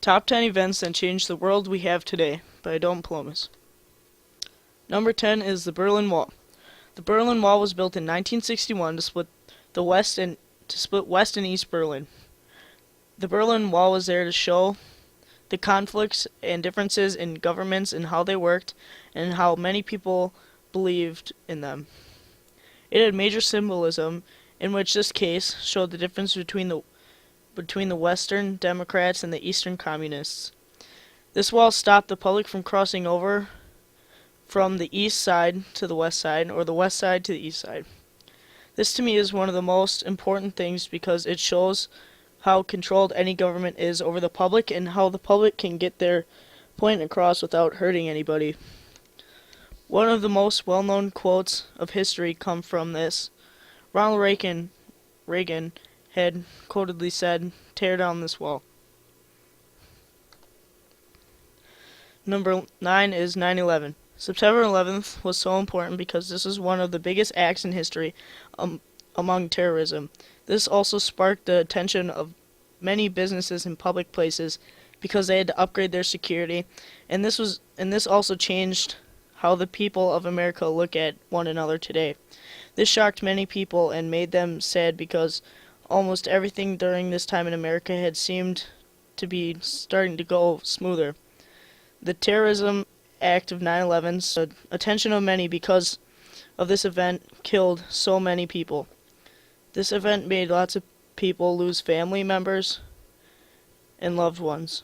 Top 10 events that changed the world we have today by Dalton Plomas. Number 10 is the Berlin Wall. The Berlin Wall was built in 1961 to split West and East Berlin. The Berlin Wall was there to show the conflicts and differences in governments and how they worked and how many people believed in them. It had major symbolism, in which this case showed the difference between the Western Democrats and the Eastern Communists. This wall stopped the public from crossing over from the east side to the west side, or the west side to the east side. This to me is one of the most important things because it shows how controlled any government is over the public and how the public can get their point across without hurting anybody. One of the most well-known quotes of history come from this. Ronald Reagan had quotedly said, "Tear down this wall." Number 9 is 9/11. September 11th was so important because this is one of the biggest acts in history among terrorism. This also sparked the attention of many businesses in public places because they had to upgrade their security, and this also changed how the people of America look at one another today. This shocked many people and made them sad because almost everything during this time in America had seemed to be starting to go smoother. The terrorism act of 9/11 stood attention of many because of this event killed so many people. This event made lots of people lose family members and loved ones.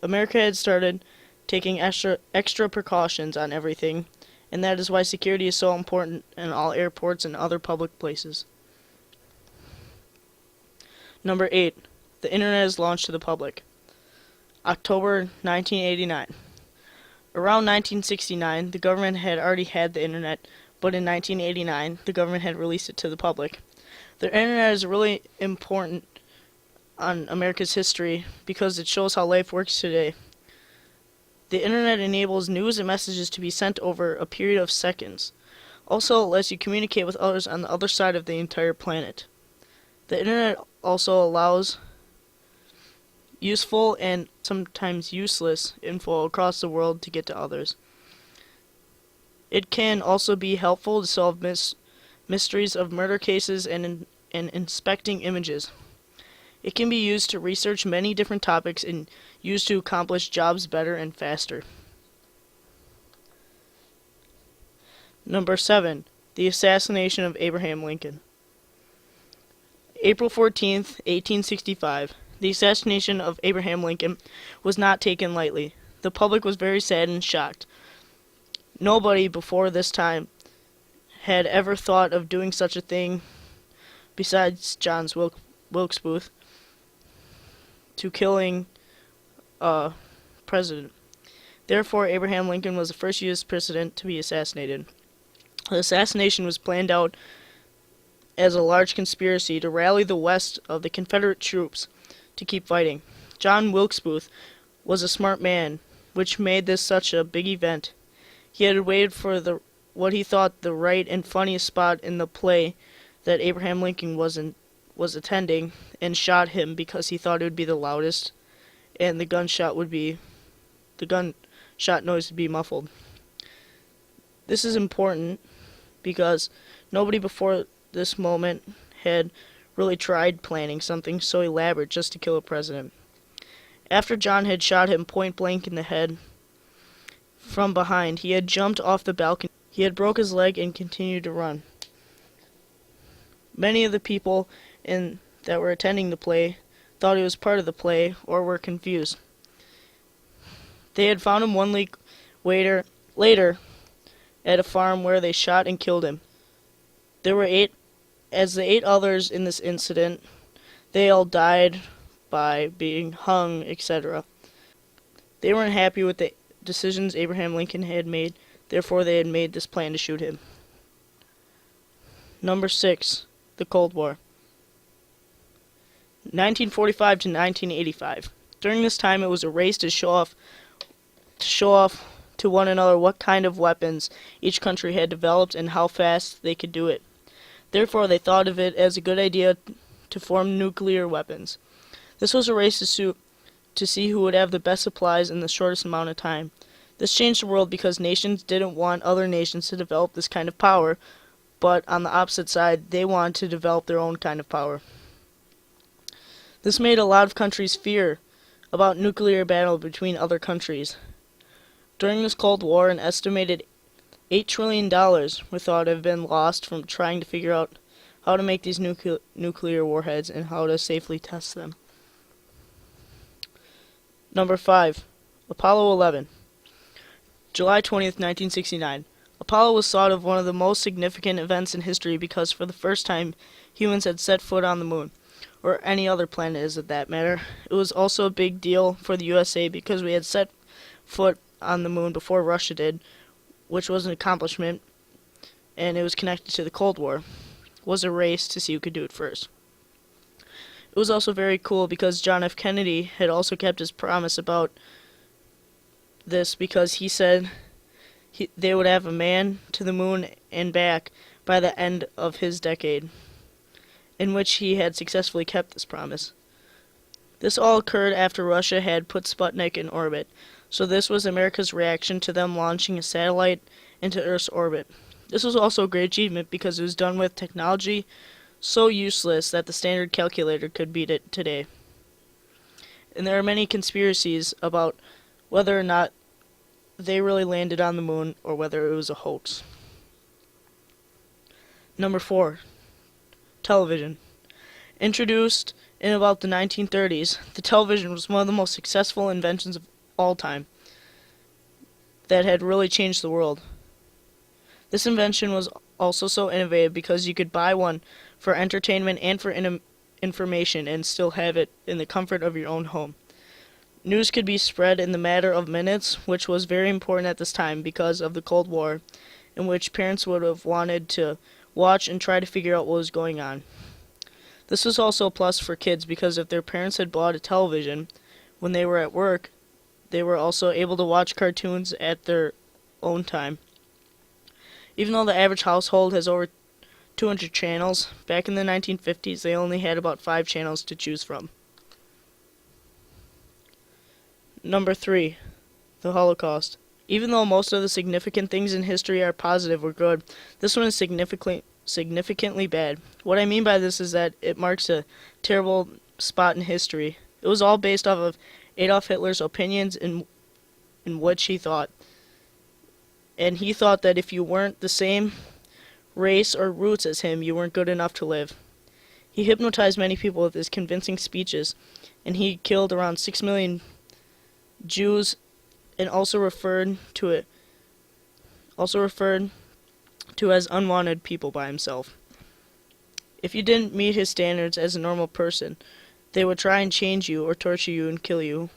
America had started taking extra precautions on everything, and that is why security is so important in all airports and other public places. Number 8. The Internet is launched to the public. October 1989. Around 1969, the government had already had the Internet, but in 1989, the government had released it to the public. The Internet is really important on America's history because it shows how life works today. The Internet enables news and messages to be sent over a period of seconds. Also, it lets you communicate with others on the other side of the entire planet. The Internet also allows useful and sometimes useless info across the world to get to others. It can also be helpful to solve mysteries of murder cases and inspecting images. It can be used to research many different topics and used to accomplish jobs better and faster. Number 7. The assassination of Abraham Lincoln. April 14th, 1865. The assassination of Abraham Lincoln was not taken lightly. The public was very sad and shocked. Nobody before this time had ever thought of doing such a thing besides John Wilkes Booth to killing a president. Therefore, Abraham Lincoln was the first U.S. president to be assassinated. The assassination was planned out as a large conspiracy to rally the west of the Confederate troops to keep fighting. John Wilkes Booth was a smart man, which made this such a big event. He had waited for what he thought the right and funniest spot in the play that Abraham Lincoln was attending, and shot him because he thought it would be the loudest, and the gunshot noise would be muffled. This is important because nobody before this moment had really tried planning something so elaborate just to kill a president. After John had shot him point blank in the head from behind, he had jumped off the balcony. He had broke his leg and continued to run. Many of the people that were attending the play thought it was part of the play or were confused. They had found him 1 week later at a farm where they shot and killed him. There were 8. As the 8 others in this incident, they all died by being hung, etc. They weren't happy with the decisions Abraham Lincoln had made, therefore they had made this plan to shoot him. Number 6. The Cold War. 1945 to 1985. During this time, it was a race to show off to one another what kind of weapons each country had developed and how fast they could do it. Therefore, they thought of it as a good idea to form nuclear weapons. This was a race to see who would have the best supplies in the shortest amount of time. This changed the world because nations didn't want other nations to develop this kind of power, but on the opposite side, they wanted to develop their own kind of power. This made a lot of countries fear about nuclear battle between other countries. During this Cold War, an estimated $8 trillion were thought to have been lost from trying to figure out how to make these nuclear warheads and how to safely test them. Number 5. Apollo 11. July 20th, 1969. Apollo was thought of one of the most significant events in history because for the first time humans had set foot on the moon, or any other planet as of that matter. It was also a big deal for the USA because we had set foot on the moon before Russia did, which was an accomplishment, and it was connected to the Cold War. It was a race to see who could do it first. It was also very cool because John F. Kennedy had also kept his promise about this because he said they would have a man to the moon and back by the end of his decade, in which he had successfully kept this promise. This all occurred after Russia had put Sputnik in orbit, so this was America's reaction to them launching a satellite into Earth's orbit. This was also a great achievement because it was done with technology so useless that the standard calculator could beat it today. And there are many conspiracies about whether or not they really landed on the moon or whether it was a hoax. Number 4. Television. Introduced in about the 1930s, the television was one of the most successful inventions of all time that had really changed the world. This invention was also so innovative because you could buy one for entertainment and for information and still have it in the comfort of your own home. News could be spread in the matter of minutes, which was very important at this time because of the Cold War, in which parents would have wanted to watch and try to figure out what was going on. This was also a plus for kids because if their parents had bought a television when they were at work, they were also able to watch cartoons at their own time. Even though the average household has over 200 channels, back in the 1950s they only had about 5 channels to choose from. Number 3. The Holocaust. Even though most of the significant things in history are positive or good, this one is significantly bad. What I mean by this is that it marks a terrible spot in history. It was all based off of Adolf Hitler's opinions in which he thought. And he thought that if you weren't the same race or roots as him, you weren't good enough to live. He hypnotized many people with his convincing speeches, and he killed around 6 million Jews, and also referred to as unwanted people by himself. If you didn't meet his standards as a normal person, they would try and change you or torture you and kill you,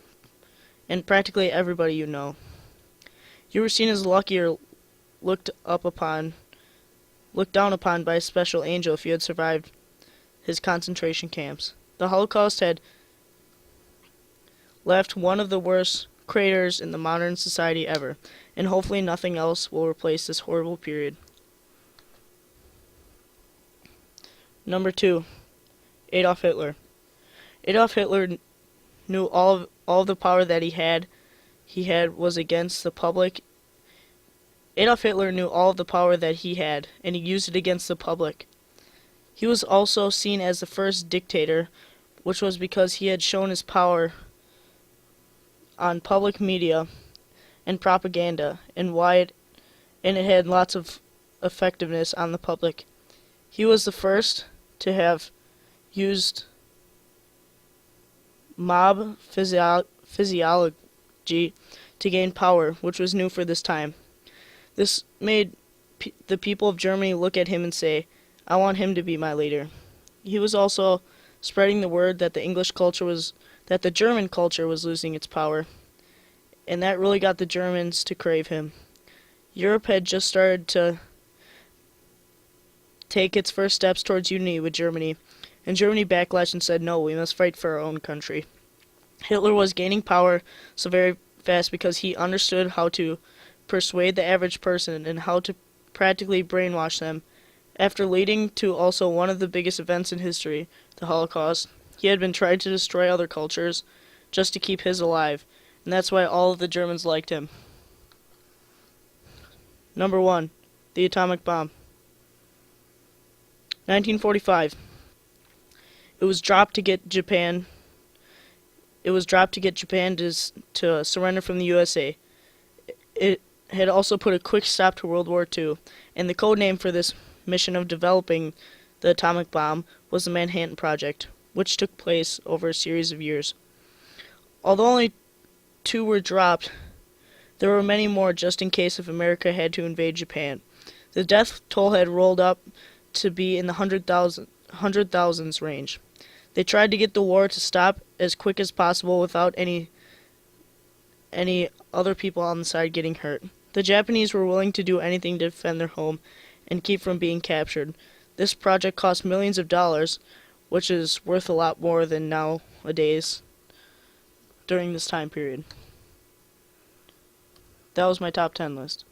and practically everybody you know. You were seen as lucky or looked down upon by a special angel if you had survived his concentration camps. The Holocaust had left one of the worst craters in the modern society ever, and hopefully nothing else will replace this horrible period. Number 2. Adolf Hitler. Adolf Hitler knew all of the power that he had was against the public. Adolf Hitler knew all of the power that he had, and he used it against the public. He was also seen as the first dictator, which was because he had shown his power on public media and propaganda, and it had lots of effectiveness on the public. He was the first to have used mob physiology to gain power, which was new for this time. This made the people of Germany look at him and say, I want him to be my leader. He was also spreading the word that the German culture was losing its power, and that really got the Germans to crave him. Europe had just started to take its first steps towards unity with Germany, and Germany backlashed and said, no, we must fight for our own country. Hitler was gaining power so very fast because he understood how to persuade the average person and how to practically brainwash them. After leading to also one of the biggest events in history, the Holocaust, he had been trying to destroy other cultures just to keep his alive, and that's why all of the Germans liked him. Number 1. The atomic bomb. 1945. It was dropped to get Japan. It was dropped to get Japan to surrender from the USA. It had also put a quick stop to World War II, and the code name for this mission of developing the atomic bomb was the Manhattan Project, which took place over a series of years. Although only 2 were dropped, there were many more just in case if America had to invade Japan. The death toll had rolled up to be in the hundred thousands range. They tried to get the war to stop as quick as possible without any other people on the side getting hurt. The Japanese were willing to do anything to defend their home and keep from being captured. This project cost millions of dollars, which is worth a lot more than nowadays during this time period. That was my top 10 list.